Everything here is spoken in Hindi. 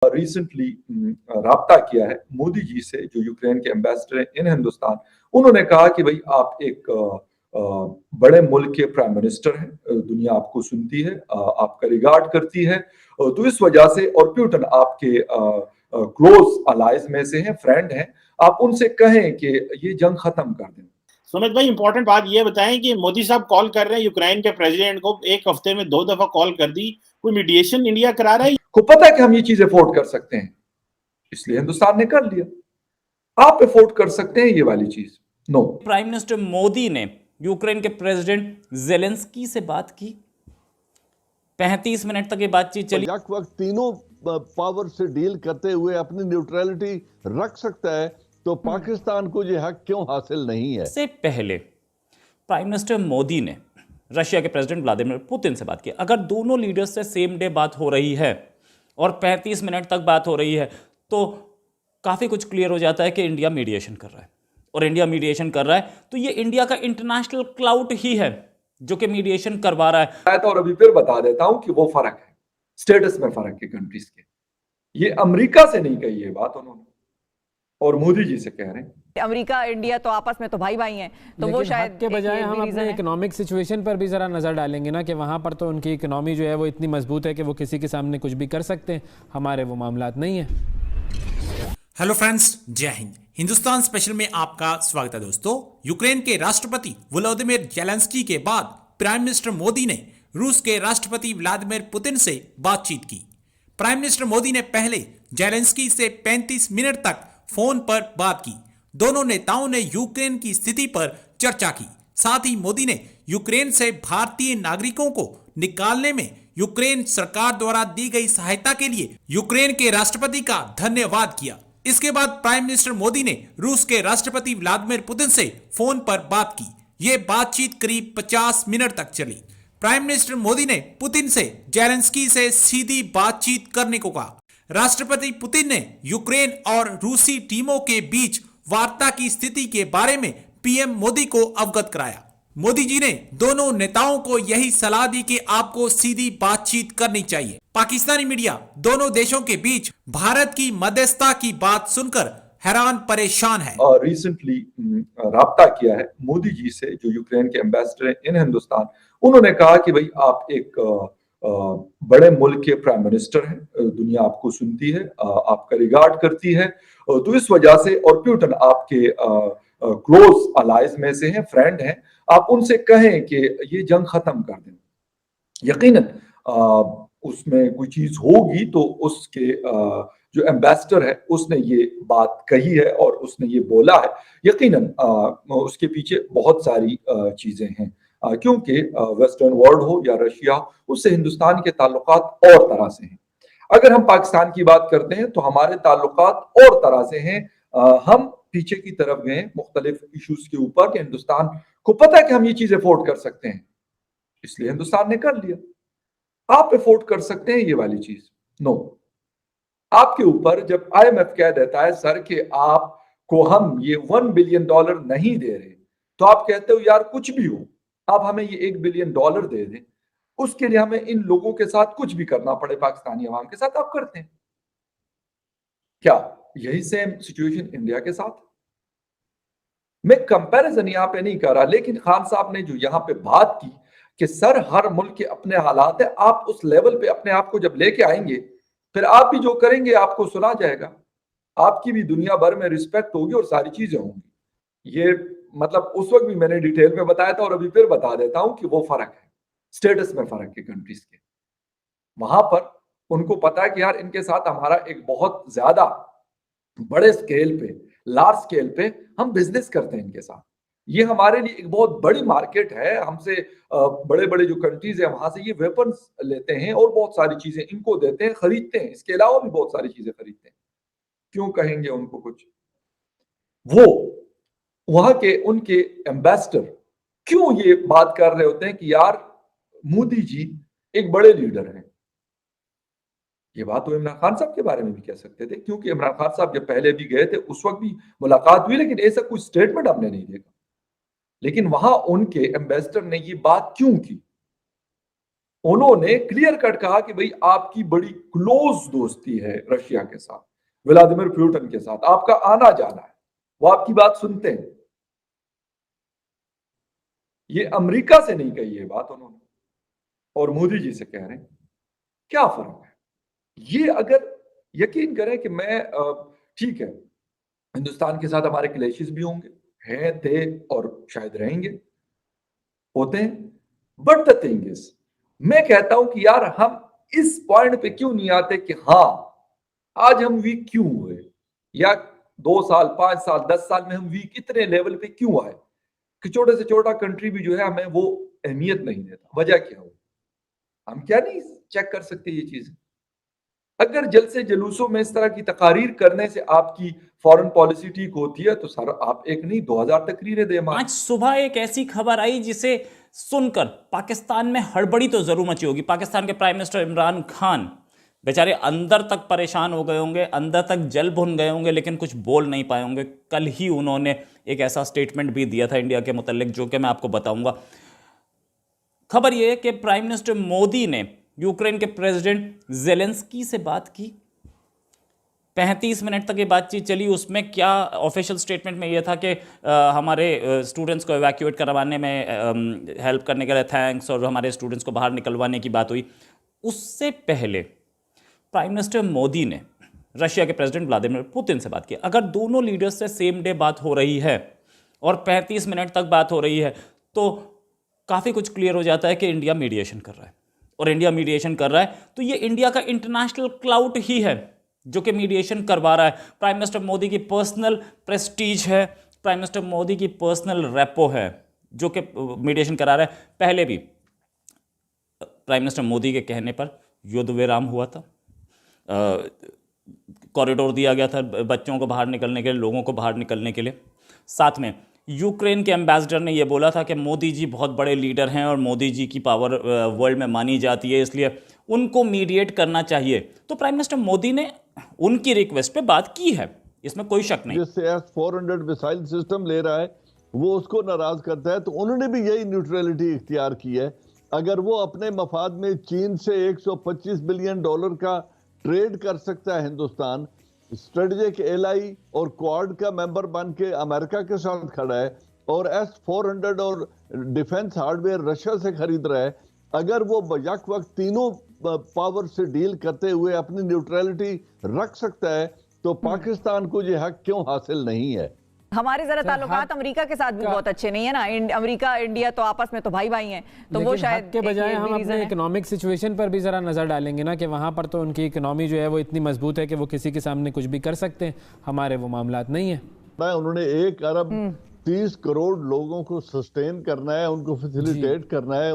रिसेंटली राब्ता किया है मोदी जी से, जो यूक्रेन के एम्बेसडर हैं इन हिंदुस्तान। उन्होंने कहा कि भाई आप एक बड़े मुल्क के प्राइम मिनिस्टर हैं, दुनिया आपको सुनती है, आपका रिगार्ड करती है, तो इस वजह से, और प्यूटन आपके क्लोज अलाइज में से हैं, फ्रेंड हैं, आप उनसे कहें कि ये जंग खत्म कर दें। सुमित भाई, इंपॉर्टेंट बात ये बताएं कि मोदी साहब कॉल कर रहे हैं यूक्रेन के प्रेसिडेंट को, एक हफ्ते में 2 दफा कॉल कर दी, कोई मीडिएशन इंडिया करा रहा है? को पता है कि हम ये चीज अफोर्ड कर सकते हैं, इसलिए हिंदुस्तान ने कर लिया। आप अफोर्ड कर सकते हैं ये वाली चीज? नो। प्राइम मिनिस्टर मोदी ने यूक्रेन के प्रेसिडेंट जेलेंस्की से बात की, 35 मिनट तक ये बातचीत चली। वक्त तीनों पावर से डील करते हुए अपनी न्यूट्रलिटी रख सकता है, तो पाकिस्तान को ये हक क्यों हासिल नहीं है? इससे पहले प्राइम मिनिस्टर मोदी ने रशिया के प्रेसिडेंट व्लादिमीर पुतिन से बात की। अगर दोनों लीडर्स से सेम डे बात हो रही है और 35 मिनट तक बात हो रही है, तो काफ़ी कुछ क्लियर हो जाता है कि इंडिया मीडिएशन कर रहा है। और इंडिया मीडिएशन कर रहा है तो ये इंडिया का इंटरनेशनल क्लाउड ही है जो कि मीडिएशन करवा रहा है। और अभी फिर बता देता हूं कि वो फर्क है, स्टेटस में फर्क है कंट्रीज के। ये अमेरिका से नहीं कही ये बात उन्होंने, और मोदी जी से कह रहे हैं। अमेरिका इंडिया तो आपस में तो भाई भाई हैं, तो वो शायद के बजाय हम अपने इकोनॉमिक सिचुएशन पर भी जरा नजर डालेंगे ना, कि वहां पर तो उनकी इकोनॉमी जो है वो इतनी मजबूत है कि वो किसी के सामने कुछ भी कर सकते हैं, हमारे वो मामलात नहीं है। हेलो फ्रेंड्स, जय हिंद। हिंदुस्तान स्पेशल में आपका स्वागत है दोस्तों। यूक्रेन के राष्ट्रपति वोलोदिमीर जेलेंस्की के बाद प्राइम मिनिस्टर मोदी ने रूस के राष्ट्रपति व्लादिमीर पुतिन से बातचीत की। प्राइम मिनिस्टर मोदी ने पहले जेलेंस्की से 35 मिनट तक फोन पर बात की। दोनों नेताओं ने यूक्रेन की स्थिति पर चर्चा की। साथ ही मोदी ने यूक्रेन से भारतीय नागरिकों को निकालने में यूक्रेन सरकार द्वारा दी गई सहायता के लिए यूक्रेन के राष्ट्रपति का धन्यवाद किया। इसके बाद प्राइम मिनिस्टर मोदी ने रूस के राष्ट्रपति व्लादिमीर पुतिन से फोन पर बात की। ये बातचीत करीब 50 मिनट तक चली। प्राइम मिनिस्टर मोदी ने पुतिन से जेलेंस्की से सीधी बातचीत करने को कहा। राष्ट्रपति पुतिन ने यूक्रेन और रूसी टीमों के बीच वार्ता की स्थिति के बारे में पीएम मोदी को अवगत कराया। मोदी जी ने दोनों नेताओं को यही सलाह दी कि आपको सीधी बातचीत करनी चाहिए। पाकिस्तानी मीडिया दोनों देशों के बीच भारत की मध्यस्थता की बात सुनकर हैरान परेशान है। और रिसेंटली राब्ता किया है मोदी जी से, जो यूक्रेन के एम्बेसडर हैं इन हिंदुस्तान। उन्होंने कहा कि भाई आप एक बड़े मुल्क के प्राइम मिनिस्टर हैं, दुनिया आपको सुनती है, आपका रिगार्ड करती है, तो इस वजह से, और प्यूटन आपके क्लोज अलाइज में से हैं, फ्रेंड हैं, आप उनसे कहें कि ये जंग खत्म कर दें। यकीनन उसमें कोई चीज होगी तो उसके जो एम्बेसडर है उसने ये बात कही है और उसने ये बोला है। यकीनन उसके पीछे बहुत सारी चीजें हैं, क्योंकि वेस्टर्न वर्ल्ड हो या रशिया हो, उससे हिंदुस्तान के ताल्लुकात और तरह से हैं। अगर हम पाकिस्तान की बात करते हैं तो हमारे ताल्लुकात और तरह से हैं। हम पीछे की तरफ गए मुख्तलिफ इश्यूज के ऊपर कि हिंदुस्तान को पता है कि हम ये चीज अफोर्ड कर सकते हैं, इसलिए हिंदुस्तान ने कर लिया। आप अफोर्ड कर सकते हैं ये वाली चीज? नो। आपके ऊपर जब आईएमएफ कह देता है सर कि आपको हम ये $1 बिलियन नहीं दे रहे, तो आप कहते हो यार कुछ भी हो, आप हमें ये $1 बिलियन दे दें, उसके लिए हमें इन लोगों के साथ कुछ भी करना पड़े, पाकिस्तानी अवाम के साथ, आप करते हैं क्या? यही सेम सिचुएशन इंडिया के साथ। मैं कंपैरिजन यहां पे नहीं कर रहा, लेकिन खान साहब ने जो यहां पे बात की कि सर हर मुल्क के अपने हालात है, आप उस लेवल पे अपने आप को जब लेके आएंगे, फिर आप भी जो करेंगे आपको सुना जाएगा, आपकी भी दुनिया भर में रिस्पेक्ट होगी और सारी चीजें होंगी। ये मतलब उस वक्त भी मैंने डिटेल में बताया था और अभी फिर बता देता हूं कि वो फर्क है, स्टेटस में फर्क है कंट्रीज के। वहां पर उनको पता है कि यार इनके साथ हमारा एक बहुत ज्यादा बड़े स्केल पे, लार्ज स्केल पे हम बिजनेस करते हैं इनके साथ। ये हमारे लिए एक बहुत बड़ी मार्केट है, हमसे बड़े बड़े जो कंट्रीज है वहां से ये वेपन्स लेते हैं और बहुत सारी चीजें इनको देते हैं, खरीदते हैं, इसके अलावा भी बहुत सारी चीजें खरीदते हैं। क्यों कहेंगे उनको कुछ? वो वहां के उनके एम्बेसडर क्यों ये बात कर रहे होते हैं कि यार मोदी जी एक बड़े लीडर हैं? ये बात तो इमरान खान साहब के बारे में भी कह सकते थे, क्योंकि इमरान खान साहब जब पहले भी गए थे उस वक्त भी मुलाकात हुई, लेकिन ऐसा कोई स्टेटमेंट हमने नहीं देखा। लेकिन वहां उनके एम्बेसडर ने ये बात क्यों की? उन्होंने क्लियर कट कहा कि भाई आपकी बड़ी क्लोज दोस्ती है रशिया के साथ, व्लादिमीर पुतिन के साथ, आपका आना जाना है, वो आपकी बात सुनते हैं। ये अमेरिका से नहीं कही ये बात उन्होंने, और मोदी जी से कह रहे हैं। क्या फर्क है? ये अगर यकीन करें कि मैं ठीक है, हिंदुस्तान के साथ हमारे क्लैशेस भी होंगे, हैं, थे और शायद रहेंगे, होते हैं, बट द थिंग इज, मैं कहता हूं कि यार हम इस पॉइंट पे क्यों नहीं आते कि हाँ आज हम वीक क्यों हुए, या 2 साल 5 साल 10 साल में हम वीक इतने लेवल पे क्यों आए कि छोटे से छोटा कंट्री भी जो है हमें वो अहमियत नहीं देता। वजह क्या हो? हम क्या नहीं चेक कर सकते ये चीज? अगर जलसे जुलूसों में इस तरह की तकारीर करने से आपकी फॉरेन पॉलिसी ठीक होती है तो सर आप एक नहीं 2000 तकरीरें दे मार। आज सुबह एक ऐसी खबर आई जिसे सुनकर पाकिस्तान में हड़बड़ी तो जरूर मची होगी। पाकिस्तान के प्राइम मिनिस्टर इमरान खान बेचारे अंदर तक परेशान हो गए होंगे, अंदर तक जल भुन गए होंगे, लेकिन कुछ बोल नहीं पाए होंगे। कल ही उन्होंने एक ऐसा स्टेटमेंट भी दिया था इंडिया के मुतालिक, जो कि मैं आपको बताऊंगा। खबर यह है कि प्राइम मिनिस्टर मोदी ने यूक्रेन के प्रेसिडेंट जेलेंस्की से बात की। 35 मिनट तक ये बातचीत चली। उसमें क्या ऑफिशियल स्टेटमेंट में ये था कि हमारे स्टूडेंट्स को एवैक्यूएट करवाने में हेल्प करने के लिए थैंक्स, और हमारे स्टूडेंट्स को बाहर निकलवाने की बात हुई। उससे पहले प्राइम मिनिस्टर मोदी ने रशिया के प्रेसिडेंट व्लादिमीर पुतिन से बात की। अगर दोनों लीडर्स से सेम डे बात हो रही है और 35 मिनट तक बात हो रही है तो काफ़ी कुछ क्लियर हो जाता है कि इंडिया मीडिएशन कर रहा है। और इंडिया मीडिएशन कर रहा है तो ये इंडिया का इंटरनेशनल क्लाउट ही है जो कि मीडिएशन करवा रहा है। प्राइम मिनिस्टर मोदी की पर्सनल प्रेस्टीज है, प्राइम मिनिस्टर मोदी की पर्सनल रेपो है जो कि मीडिएशन करा रहा है। पहले भी प्राइम मिनिस्टर मोदी के कहने पर युद्ध विराम हुआ था, कॉरिडोर दिया गया था बच्चों को बाहर निकलने के लिए, लोगों को बाहर निकलने के लिए। साथ में यूक्रेन के एम्बेसडर ने यह बोला था कि मोदी जी बहुत बड़े लीडर हैं और मोदी जी की पावर वर्ल्ड में मानी जाती है, इसलिए उनको मीडिएट करना चाहिए। तो प्राइम मिनिस्टर मोदी ने उनकी रिक्वेस्ट पे बात की है, इसमें कोई शक नहीं। जिससे S-400 मिसाइल सिस्टम ले रहा है वो उसको नाराज करता है, तो उन्होंने भी यही न्यूट्रलिटी इख्तियार की है। अगर वो अपने मफाद में चीन से $125 बिलियन का ट्रेड कर सकता है, हिंदुस्तान स्ट्रेटेजिक एलाई और क्वाड का मेंबर बन के अमेरिका के साथ खड़ा है और S-400 और डिफेंस हार्डवेयर रशिया से खरीद रहा है, अगर वो बयक वक्त तीनों पावर से डील करते हुए अपनी न्यूट्रलिटी रख सकता है तो पाकिस्तान को ये हक क्यों हासिल नहीं है? हमारे जरा ताल्लुकात अमेरिका के साथ भी बहुत अच्छे नहीं है ना। अमेरिका इंडिया तो आपस में तो भाई भाई हैं, तो वो शायद के बजाय हम अपने इकोनॉमिक सिचुएशन पर भी जरा नजर डालेंगे ना कि वहां पर तो उनकी इकोनॉमी जो है वो इतनी मजबूत है कि वो किसी के सामने कुछ भी कर सकते हैं। हमारे वो मामलात नहीं है। उन्होंने 1 अरब 30 करोड़ लोगों को सस्टेन करना है, उनको फैसिलिटेट करना है।